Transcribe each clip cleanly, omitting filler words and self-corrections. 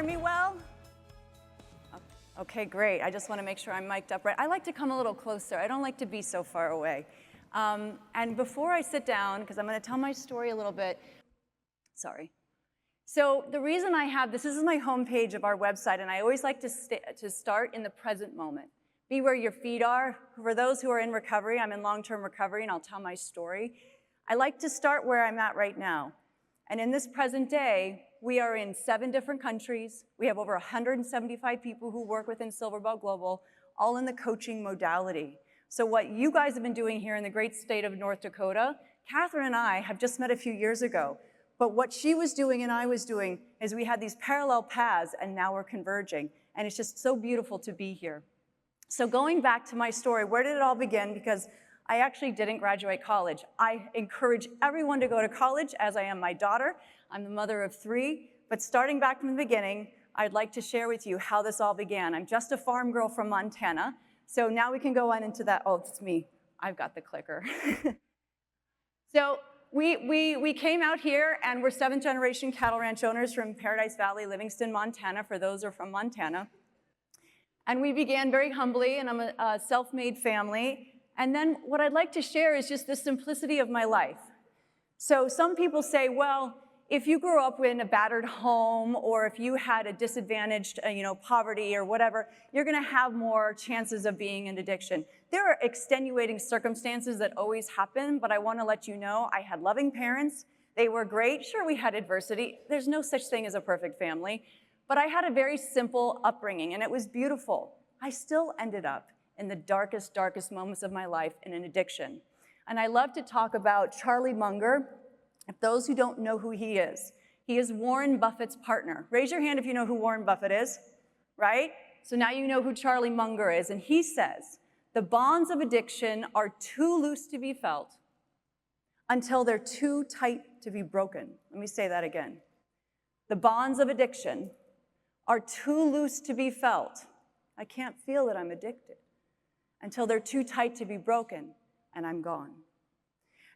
hear me well? Okay, great. I just want to make sure I'm mic'd up right. I like to come a little closer. I don't like to be so far away. And before I sit down, because I'm going to tell my story a little bit, sorry. So the reason I have this is my homepage of our website, and I always like to start in the present moment. Be where your feet are. For those who are in recovery, I'm in long-term recovery, and I'll tell my story. I like to start where I'm at right now. And in this present day, we are in 7 different countries. We have over 175 people who work within SilverBell Global, all in the coaching modality. So what you guys have been doing here in the great state of North Dakota, Catherine and I have just met a few years ago. But what she was doing and I was doing is we had these parallel paths, and now we're converging. And it's just so beautiful to be here. So going back to my story, where did it all begin? Because I actually didn't graduate college. I encourage everyone to go to college, as I am my daughter. I'm the mother of 3. But starting back from the beginning, I'd like to share with you how this all began. I'm just a farm girl from Montana. So now we can go on into that. Oh, it's me. I've got the clicker. So we came out here, and we're 7th-generation cattle ranch owners from Paradise Valley, Livingston, Montana, for those who are from Montana. And we began very humbly, and I'm a self-made family. And then what I'd like to share is just the simplicity of my life. So some people say, well, if you grew up in a battered home, or if you had a disadvantaged, poverty or whatever, you're going to have more chances of being in addiction. There are extenuating circumstances that always happen, but I want to let you know I had loving parents. They were great. Sure, we had adversity. There's no such thing as a perfect family. But I had a very simple upbringing, and it was beautiful. I still ended up in the darkest, darkest moments of my life in an addiction. And I love to talk about Charlie Munger. If those who don't know who he is Warren Buffett's partner. Raise your hand if you know who Warren Buffett is, right? So now you know who Charlie Munger is. And he says, the bonds of addiction are too loose to be felt until they're too tight to be broken. Let me say that again. The bonds of addiction are too loose to be felt. I can't feel that I'm addicted until they're too tight to be broken, and I'm gone.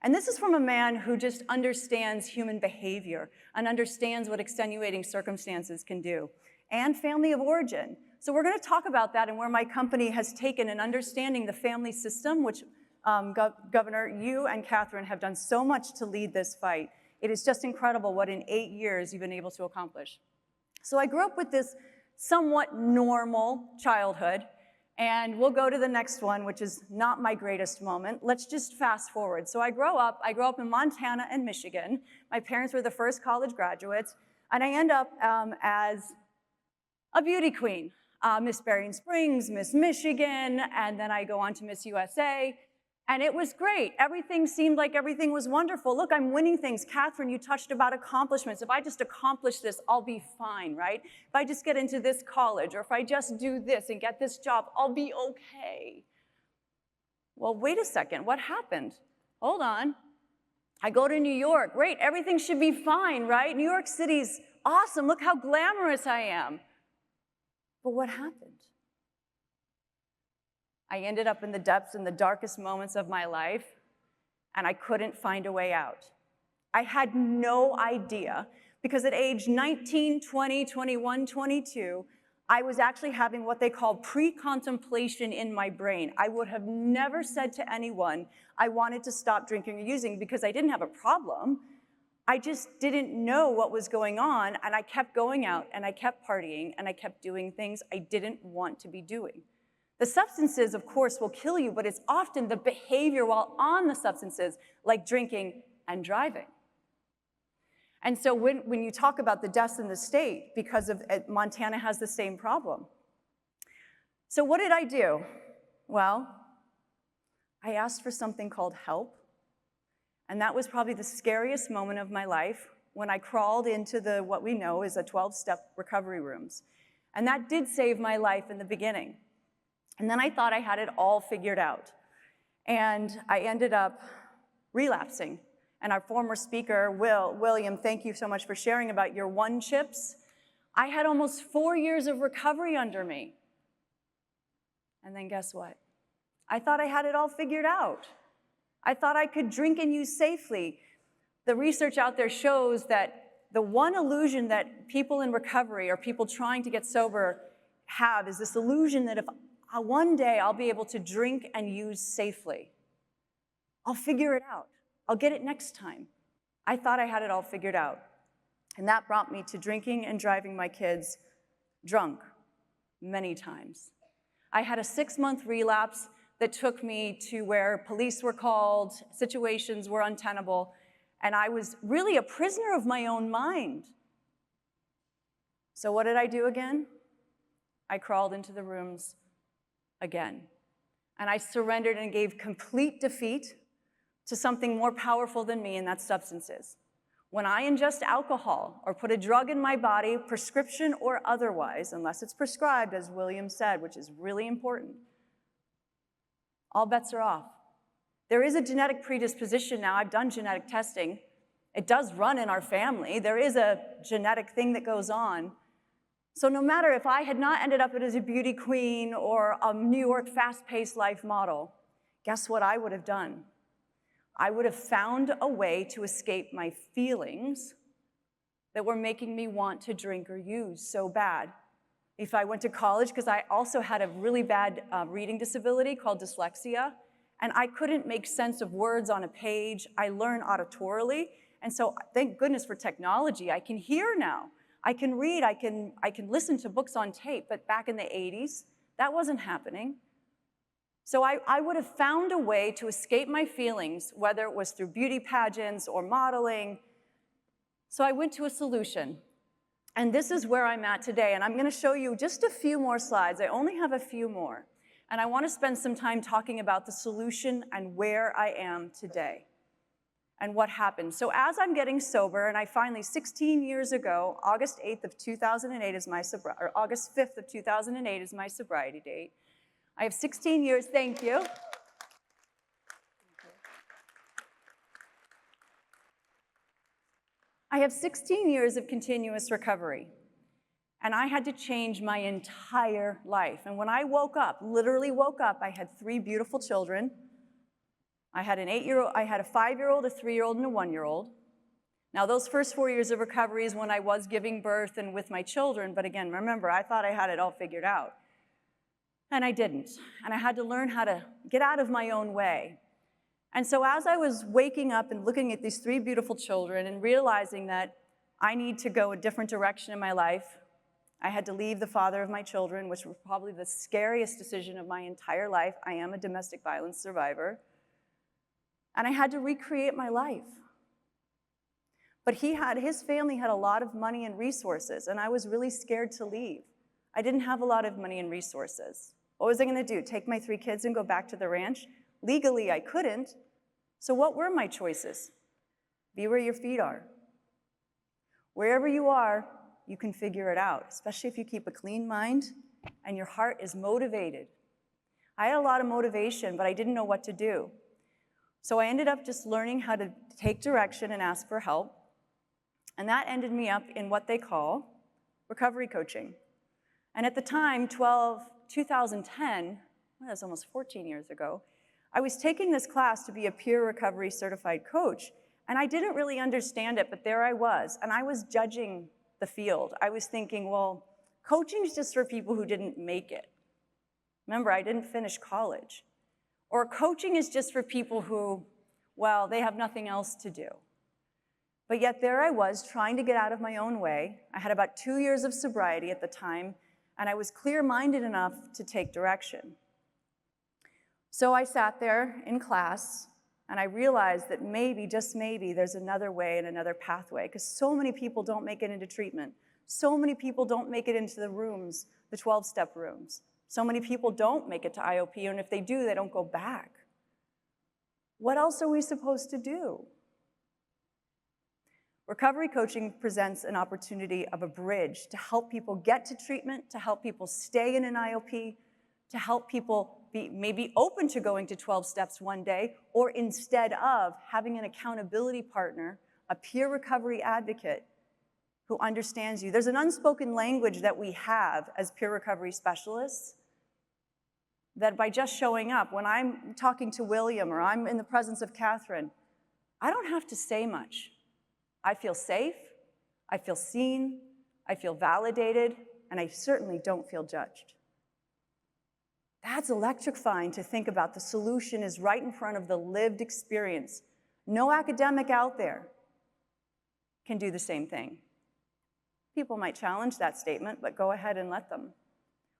And this is from a man who just understands human behavior and understands what extenuating circumstances can do, and family of origin. So we're going to talk about that and where my company has taken and understanding the family system, which Governor, you and Catherine have done so much to lead this fight. It is just incredible what in 8 years you've been able to accomplish. So I grew up with this somewhat normal childhood. And we'll go to the next one, which is not my greatest moment. Let's just fast forward. So I grew up in Montana and Michigan. My parents were the first college graduates. And I end up as a beauty queen. Miss Berrien Springs, Miss Michigan, and then I go on to Miss USA. And it was great. Everything seemed like everything was wonderful. Look, I'm winning things. Catherine, you touched about accomplishments. If I just accomplish this, I'll be fine, right? If I just get into this college, or if I just do this and get this job, I'll be okay. Well, wait a second. What happened? Hold on. I go to New York. Great. Everything should be fine, right? New York City's awesome. Look how glamorous I am. But what happened? I ended up in the depths, in the darkest moments of my life, and I couldn't find a way out. I had no idea, because at age 19, 20, 21, 22, I was actually having what they call pre-contemplation in my brain. I would have never said to anyone I wanted to stop drinking or using because I didn't have a problem. I just didn't know what was going on, and I kept going out, and I kept partying, and I kept doing things I didn't want to be doing. The substances, of course, will kill you, but it's often the behavior while on the substances, like drinking and driving. And so when you talk about the deaths in the state, because of Montana has the same problem. So what did I do? Well, I asked for something called help. And that was probably the scariest moment of my life when I crawled into what we know is a 12-step recovery rooms. And that did save my life in the beginning. And then I thought I had it all figured out. And I ended up relapsing. And our former speaker, William, thank you so much for sharing about your one chips. I had almost 4 years of recovery under me. And then guess what? I thought I had it all figured out. I thought I could drink and use safely. The research out there shows that the one illusion that people in recovery or people trying to get sober have is this illusion that if one day I'll be able to drink and use safely. I'll figure it out. I'll get it next time. I thought I had it all figured out. And that brought me to drinking and driving my kids drunk many times. I had a 6-month relapse that took me to where police were called, situations were untenable, and I was really a prisoner of my own mind. So what did I do again? I crawled into the rooms again. And I surrendered and gave complete defeat to something more powerful than me, and that's substances. When I ingest alcohol or put a drug in my body, prescription or otherwise, unless it's prescribed, as William said, which is really important, all bets are off. There is a genetic predisposition now. I've done genetic testing. It does run in our family. There is a genetic thing that goes on. So no matter if I had not ended up as a beauty queen or a New York fast-paced life model, guess what I would have done? I would have found a way to escape my feelings that were making me want to drink or use so bad. If I went to college, because I also had a really bad reading disability called dyslexia, and I couldn't make sense of words on a page. I learn auditorily, and so thank goodness for technology. I can hear now. I can read, I can listen to books on tape, but back in the 80s, that wasn't happening. So I would have found a way to escape my feelings, whether it was through beauty pageants or modeling. So I went to a solution. And this is where I'm at today. And I'm going to show you just a few more slides. I only have a few more. And I want to spend some time talking about the solution and where I am today and what happened. So as I'm getting sober, and I finally, 16 years ago, August 8th of 2008 is my or August 5th of 2008 is my sobriety date. I have 16 years, thank you. I have 16 years of continuous recovery, and I had to change my entire life. And when I woke up, literally woke up, I had 3 beautiful children. I had an 8-year-old, I had a 5-year-old, a 3-year-old, and a 1-year-old. Now, those first 4 years of recovery is when I was giving birth and with my children, but again, remember, I thought I had it all figured out. And I didn't. And I had to learn how to get out of my own way. And so as I was waking up and looking at these 3 beautiful children and realizing that I need to go a different direction in my life, I had to leave the father of my children, which was probably the scariest decision of my entire life. I am a domestic violence survivor. And I had to recreate my life. But his family had a lot of money and resources, and I was really scared to leave. I didn't have a lot of money and resources. What was I going to do? Take my 3 kids and go back to the ranch? Legally, I couldn't. So what were my choices? Be where your feet are. Wherever you are, you can figure it out, especially if you keep a clean mind and your heart is motivated. I had a lot of motivation, but I didn't know what to do. So I ended up just learning how to take direction and ask for help. And that ended me up in what they call recovery coaching. And at the time, 2010, well, that's almost 14 years ago, I was taking this class to be a peer recovery certified coach, and I didn't really understand it, but there I was, and I was judging the field. I was thinking, well, coaching is just for people who didn't make it. Remember, I didn't finish college. Or coaching is just for people who, well, they have nothing else to do. But yet there I was, trying to get out of my own way. I had about 2 years of sobriety at the time, and I was clear-minded enough to take direction. So I sat there in class, and I realized that maybe, just maybe, there's another way and another pathway, because so many people don't make it into treatment. So many people don't make it into the rooms, the 12-step rooms. So many people don't make it to IOP, and if they do, they don't go back. What else are we supposed to do? Recovery coaching presents an opportunity of a bridge to help people get to treatment, to help people stay in an IOP, to help people be maybe open to going to 12 steps one day, or instead of having an accountability partner, a peer recovery advocate who understands you. There's an unspoken language that we have as peer recovery specialists that by just showing up, when I'm talking to William or I'm in the presence of Catherine, I don't have to say much. I feel safe, I feel seen, I feel validated, and I certainly don't feel judged. That's electrifying to think about. The solution is right in front of the lived experience. No academic out there can do the same thing. People might challenge that statement, but go ahead and let them.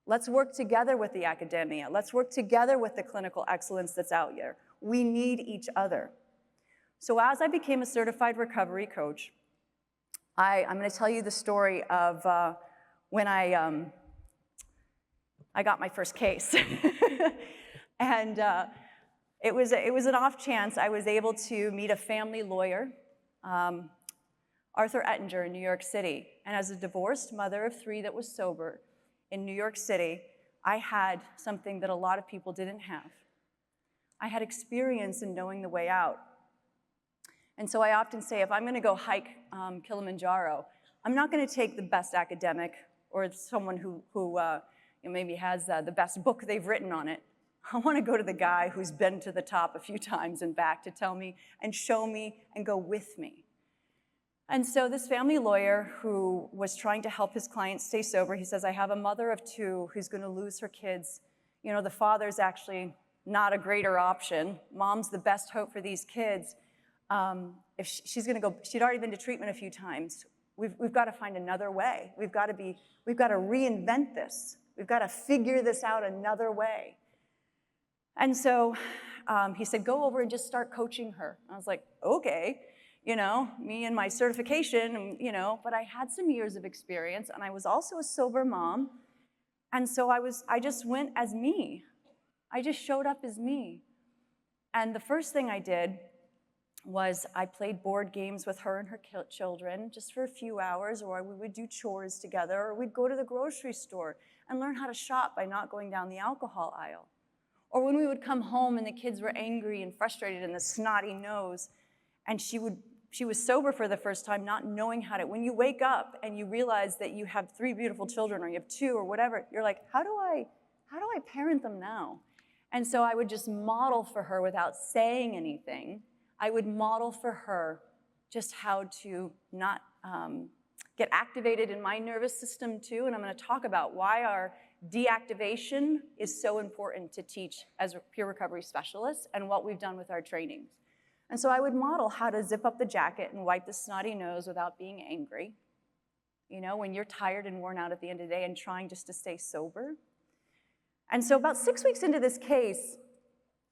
Let's work together with the academia. Let's work together with the clinical excellence that's out there. We need each other. So as I became a certified recovery coach, I'm going to tell you the story of when I got my first case. And it was an off chance. I was able to meet a family lawyer, Arthur Ettinger, in New York City. And as a divorced mother of 3 that was sober in New York City, I had something that a lot of people didn't have. I had experience in knowing the way out. And so I often say, if I'm going to go hike Kilimanjaro, I'm not going to take the best academic or someone who maybe has the best book they've written on it. I want to go to the guy who's been to the top a few times and back to tell me and show me and go with me. And so this family lawyer who was trying to help his client stay sober, he says, I have a mother of 2 who's going to lose her kids. You know, the father's actually not a greater option. Mom's the best hope for these kids. If she's going to go, she'd already been to treatment a few times. We've got to find another way. We've got to reinvent this. We've got to figure this out another way. And so he said, go over and just start coaching her. I was like, okay, you know, me and my certification, you know, but I had some years of experience, and I was also a sober mom. And so I just went as me. I just showed up as me. And the first thing I did was I played board games with her and her children just for a few hours, or we would do chores together, or we'd go to the grocery store and learn how to shop by not going down the alcohol aisle. Or when we would come home and the kids were angry and frustrated and the snotty nose, and she was sober for the first time, not knowing how to, when you wake up and you realize that you have 3 beautiful children, or you have 2 or whatever, you're like, how do I parent them now? And so I would just model for her without saying anything. I would model for her just how to not get activated in my nervous system too, and I'm going to talk about why our deactivation is so important to teach as peer recovery specialists and what we've done with our trainings. And so I would model how to zip up the jacket and wipe the snotty nose without being angry. You know, when you're tired and worn out at the end of the day and trying just to stay sober. And so about 6 weeks into this case,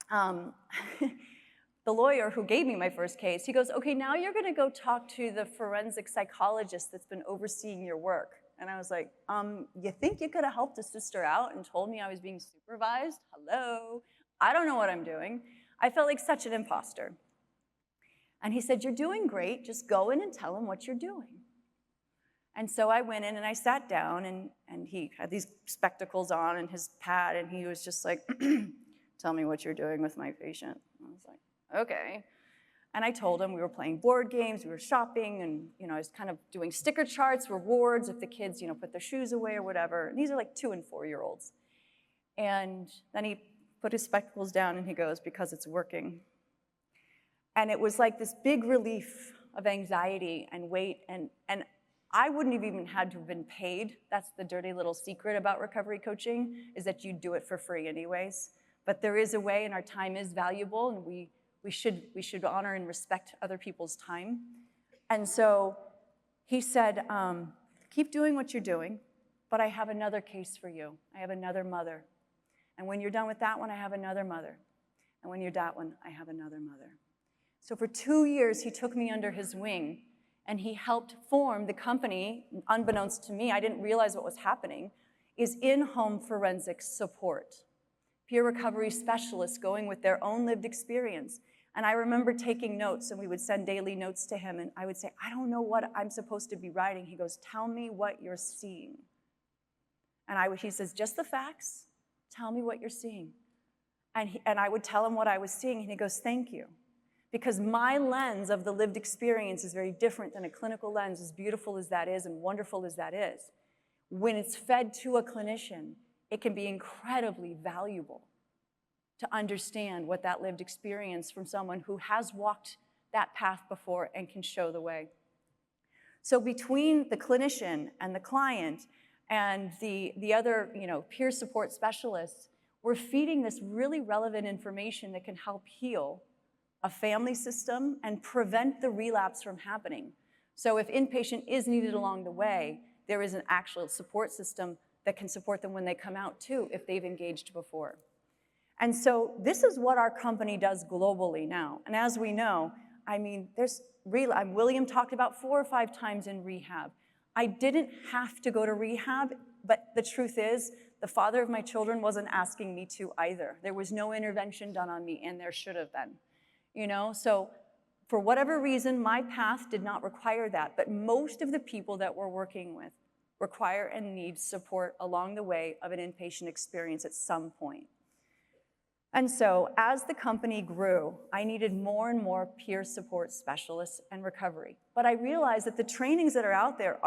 the lawyer who gave me my first case, he goes, okay, now you're going to go talk to the forensic psychologist that's been overseeing your work. And I was like, you think you could have helped a sister out and told me I was being supervised? Hello? I don't know what I'm doing. I felt like such an imposter. And he said, you're doing great. Just go in and tell him what you're doing. And so I went in and I sat down, and he had these spectacles on and his pad, and he was just like, tell me what you're doing with my patient. I was like, okay. And I told him we were playing board games, we were shopping, and you know, I was kind of doing sticker charts, rewards if the kids, you know, put their shoes away or whatever. And these are like 2- and 4-year-olds. And then he put his spectacles down and he goes, because it's working. And it was like this big relief of anxiety and weight, and I wouldn't have even had to have been paid. That's the dirty little secret about recovery coaching, is that you do it for free anyways. But there is a way, and our time is valuable, and we should honor and respect other people's time. And so he said, keep doing what you're doing, but I have another case for you. I have another mother. And when you're done with that one, I have another mother. And when you're that one, I have another mother. So for 2 years, he took me under his wing, and he helped form the company. Unbeknownst to me, I didn't realize what was happening, is in-home forensic support. Peer recovery specialists going with their own lived experience. And I remember taking notes, and we would send daily notes to him, and I would say, I don't know what I'm supposed to be writing. He goes, tell me what you're seeing. And he says, just the facts, tell me what you're seeing. And I would tell him what I was seeing, and he goes, thank you. Because my lens of the lived experience is very different than a clinical lens, as beautiful as that is and wonderful as that is. When it's fed to a clinician, it can be incredibly valuable to understand what that lived experience from someone who has walked that path before and can show the way. So between the clinician and the client and the other peer support specialists, we're feeding this really relevant information that can help heal a family system and prevent the relapse from happening. So if inpatient is needed along the way, there is an actual support system that can support them when they come out too, if they've engaged before. And so this is what our company does globally now. And as we know, I mean, William talked about 4 or 5 times in rehab. I didn't have to go to rehab, but the truth is, the father of my children wasn't asking me to either. There was no intervention done on me, and there should have been. So for whatever reason, my path did not require that, but most of the people that we're working with require and need support along the way of an inpatient experience at some point. And so as the company grew, I needed more and more peer support specialists and recovery. But I realized that the trainings that are out there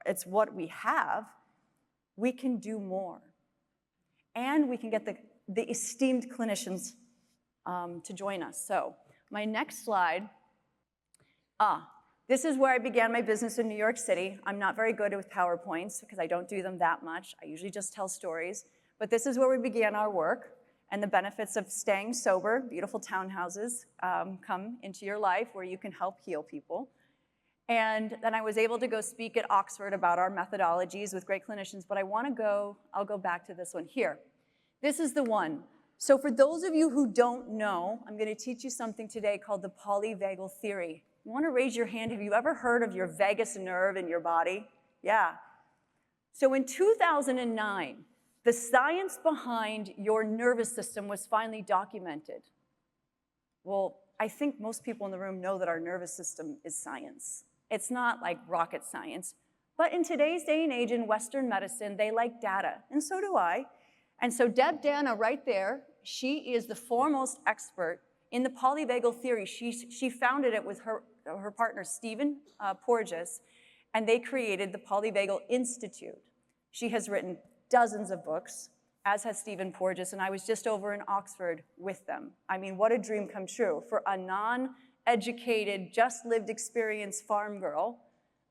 it's what we have. We can do more. And we can get the esteemed clinicians to join us. So my next slide, this is where I began my business in New York City. I'm not very good with PowerPoints because I don't do them that much. I usually just tell stories. But this is where we began our work and the benefits of staying sober. Beautiful townhouses come into your life where you can help heal people. And then I was able to go speak at Oxford about our methodologies with great clinicians, but I'll go back to this one here. This is the one. So for those of you who don't know, I'm going to teach you something today called the polyvagal theory. You want to raise your hand? Have you ever heard of your vagus nerve in your body? Yeah. So in 2009, the science behind your nervous system was finally documented. Well, I think most people in the room know that our nervous system is science. It's not like rocket science. But in today's day and age in Western medicine, they like data, and so do I. And so Deb Dana right there, she is the foremost expert in the polyvagal theory. She founded it with her partner, Stephen Porges, and they created the Polyvagal Institute. She has written dozens of books, as has Stephen Porges, and I was just over in Oxford with them. I mean, what a dream come true. For a non-educated, just lived experience farm girl,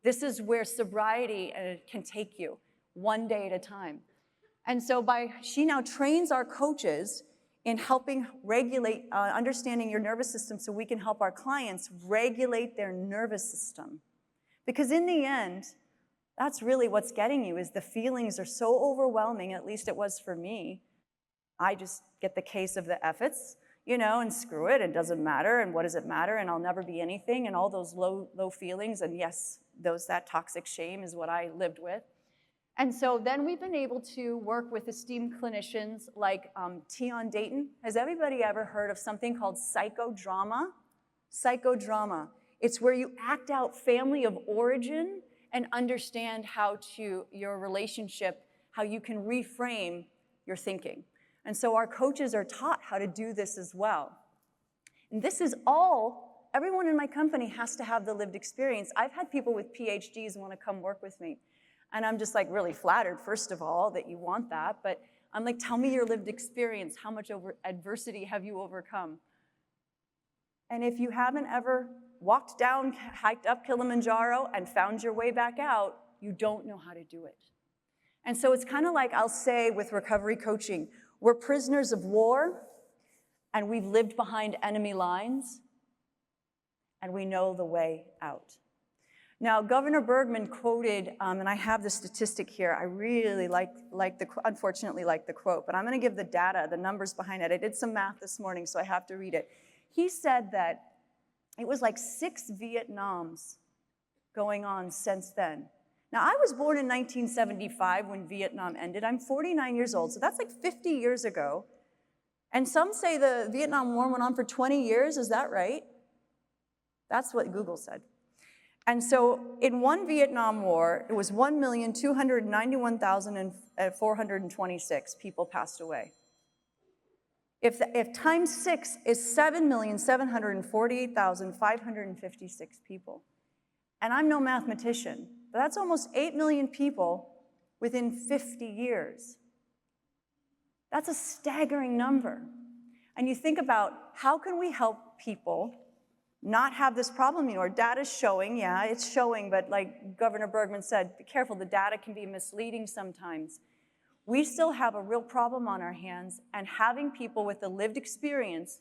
this is where sobriety can take you, one day at a time. And so she now trains our coaches in helping regulate, understanding your nervous system so we can help our clients regulate their nervous system. Because in the end, that's really what's getting you, is the feelings are so overwhelming, at least it was for me. I just get the case of the F-its, and screw it, it doesn't matter, and what does it matter, and I'll never be anything, and all those low feelings, and yes, that toxic shame is what I lived with. And so then we've been able to work with esteemed clinicians like Tion Dayton. Has everybody ever heard of something called psychodrama? Psychodrama. It's where you act out family of origin and understand your relationship, how you can reframe your thinking. And so our coaches are taught how to do this as well. And this is everyone in my company has to have the lived experience. I've had people with PhDs want to come work with me. And I'm just like really flattered, first of all, that you want that. But I'm like, tell me your lived experience. How much adversity have you overcome? And if you haven't ever walked down, hiked up Kilimanjaro, and found your way back out, you don't know how to do it. And so it's kind of like I'll say with recovery coaching, we're prisoners of war, and we've lived behind enemy lines, and we know the way out. Now, Governor Bergman quoted, and I have the statistic here. I really unfortunately like the quote, but I'm going to give the data, the numbers behind it. I did some math this morning, so I have to read it. He said that it was like 6 Vietnams going on since then. Now, I was born in 1975 when Vietnam ended. I'm 49 years old, so that's like 50 years ago. And some say the Vietnam War went on for 20 years. Is that right? That's what Google said. And so in one Vietnam War, it was 1,291,426 people passed away. If times 6 is 7,748,556 people. And I'm no mathematician, but that's almost 8 million people within 50 years. That's a staggering number. And you think about how can we help people not have this problem anymore. Data's showing, yeah, it's showing, but like Governor Bergman said, be careful, the data can be misleading sometimes. We still have a real problem on our hands, and having people with the lived experience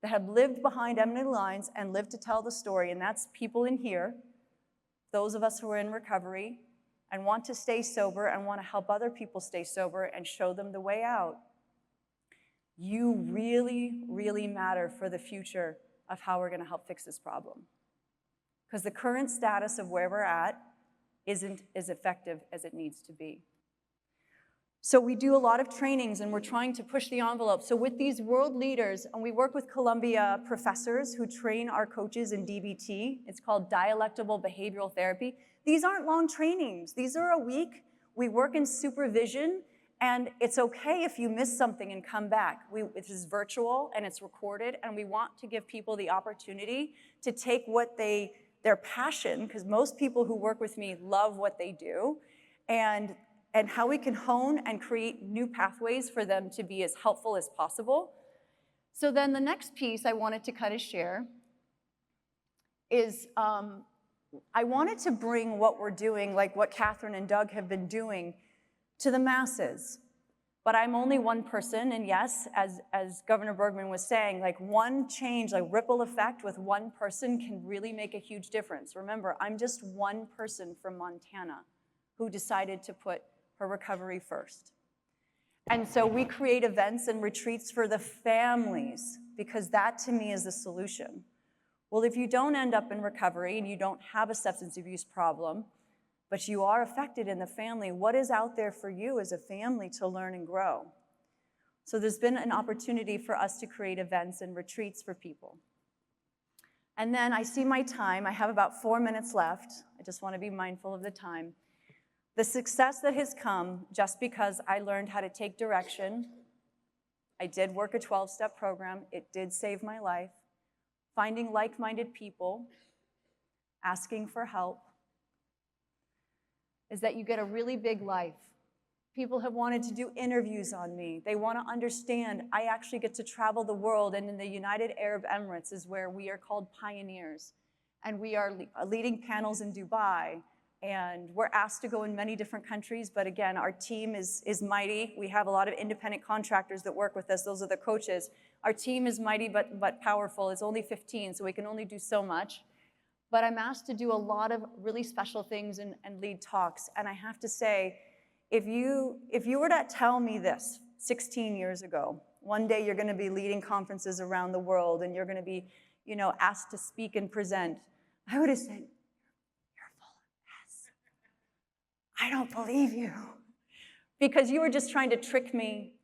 that have lived behind enemy lines and lived to tell the story, and that's people in here, those of us who are in recovery and want to stay sober and want to help other people stay sober and show them the way out. You really, really matter for the future of how we're going to help fix this problem. Because the current status of where we're at isn't as effective as it needs to be. So we do a lot of trainings, and we're trying to push the envelope. So with these world leaders, and we work with Columbia professors who train our coaches in DBT. It's called dialectical behavioral therapy. These aren't long trainings. These are a week. We work in supervision, and it's okay if you miss something and come back. It is virtual, and it's recorded, and we want to give people the opportunity to take what their passion, because most people who work with me love what they do, and how we can hone and create new pathways for them to be as helpful as possible. So then the next piece I wanted to kind of share is I wanted to bring what we're doing, like what Catherine and Doug have been doing, to the masses. But I'm only one person, and yes, as Governor Bergman was saying, like one change, like ripple effect with one person can really make a huge difference. Remember, I'm just one person from Montana who decided to put her recovery first. And so we create events and retreats for the families, because that to me is the solution. Well, if you don't end up in recovery and you don't have a substance abuse problem, but you are affected in the family, what is out there for you as a family to learn and grow? So there's been an opportunity for us to create events and retreats for people. And then I see my time. I have about 4 minutes left. I just want to be mindful of the time. The success that has come just because I learned how to take direction. I did work a 12-step program. It did save my life. Finding like-minded people, asking for help, is that you get a really big life. People have wanted to do interviews on me. They want to understand I actually get to travel the world, and in the United Arab Emirates is where we are called pioneers. And we are leading panels in Dubai, and we're asked to go in many different countries, but again, our team is mighty. We have a lot of independent contractors that work with us. Those are the coaches. Our team is mighty but powerful. It's only 15, so we can only do so much. But I'm asked to do a lot of really special things and lead talks. And I have to say, if you were to tell me this 16 years ago, one day you're going to be leading conferences around the world and you're going to be, asked to speak and present, I would have said, I don't believe you, because you were just trying to trick me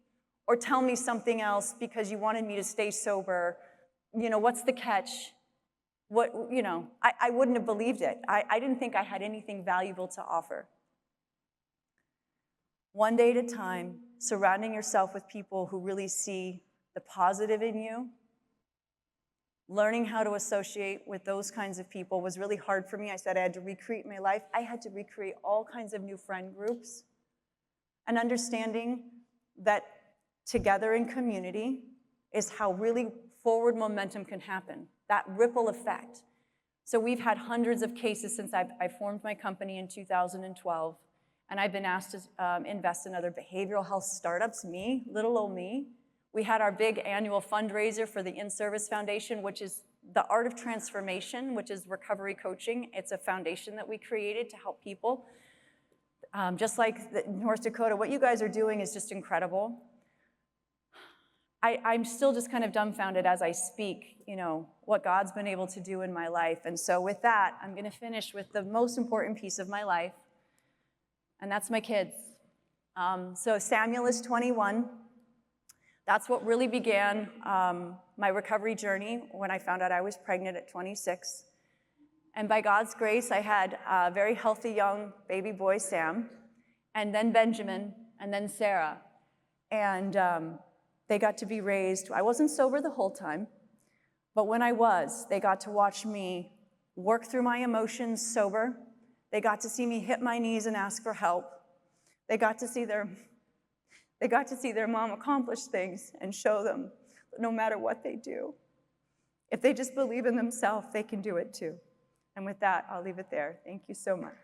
or tell me something else because you wanted me to stay sober. What's the catch? I wouldn't have believed it. I didn't think I had anything valuable to offer. One day at a time, surrounding yourself with people who really see the positive in you. Learning how to associate with those kinds of people was really hard for me. I said I had to recreate my life. I had to recreate all kinds of new friend groups. And understanding that together in community is how really forward momentum can happen, that ripple effect. So we've had hundreds of cases since I formed my company in 2012, and I've been asked to invest in other behavioral health startups, little old me. We had our big annual fundraiser for the Inservice Foundation, which is the art of transformation, which is recovery coaching. It's a foundation that we created to help people. Just like North Dakota, what you guys are doing is just incredible. I'm still just kind of dumbfounded as I speak, what God's been able to do in my life. And so with that, I'm going to finish with the most important piece of my life, and that's my kids. So Samuel is 21. That's what really began my recovery journey when I found out I was pregnant at 26. And by God's grace, I had a very healthy young baby boy, Sam, and then Benjamin, and then Sarah. And they got to be raised. I wasn't sober the whole time, but when I was, they got to watch me work through my emotions sober. They got to see me hit my knees and ask for help. They got to see their mom accomplish things and show them that no matter what they do, If they just believe in themselves, they can do it too. And with that, I'll leave it there. Thank you so much.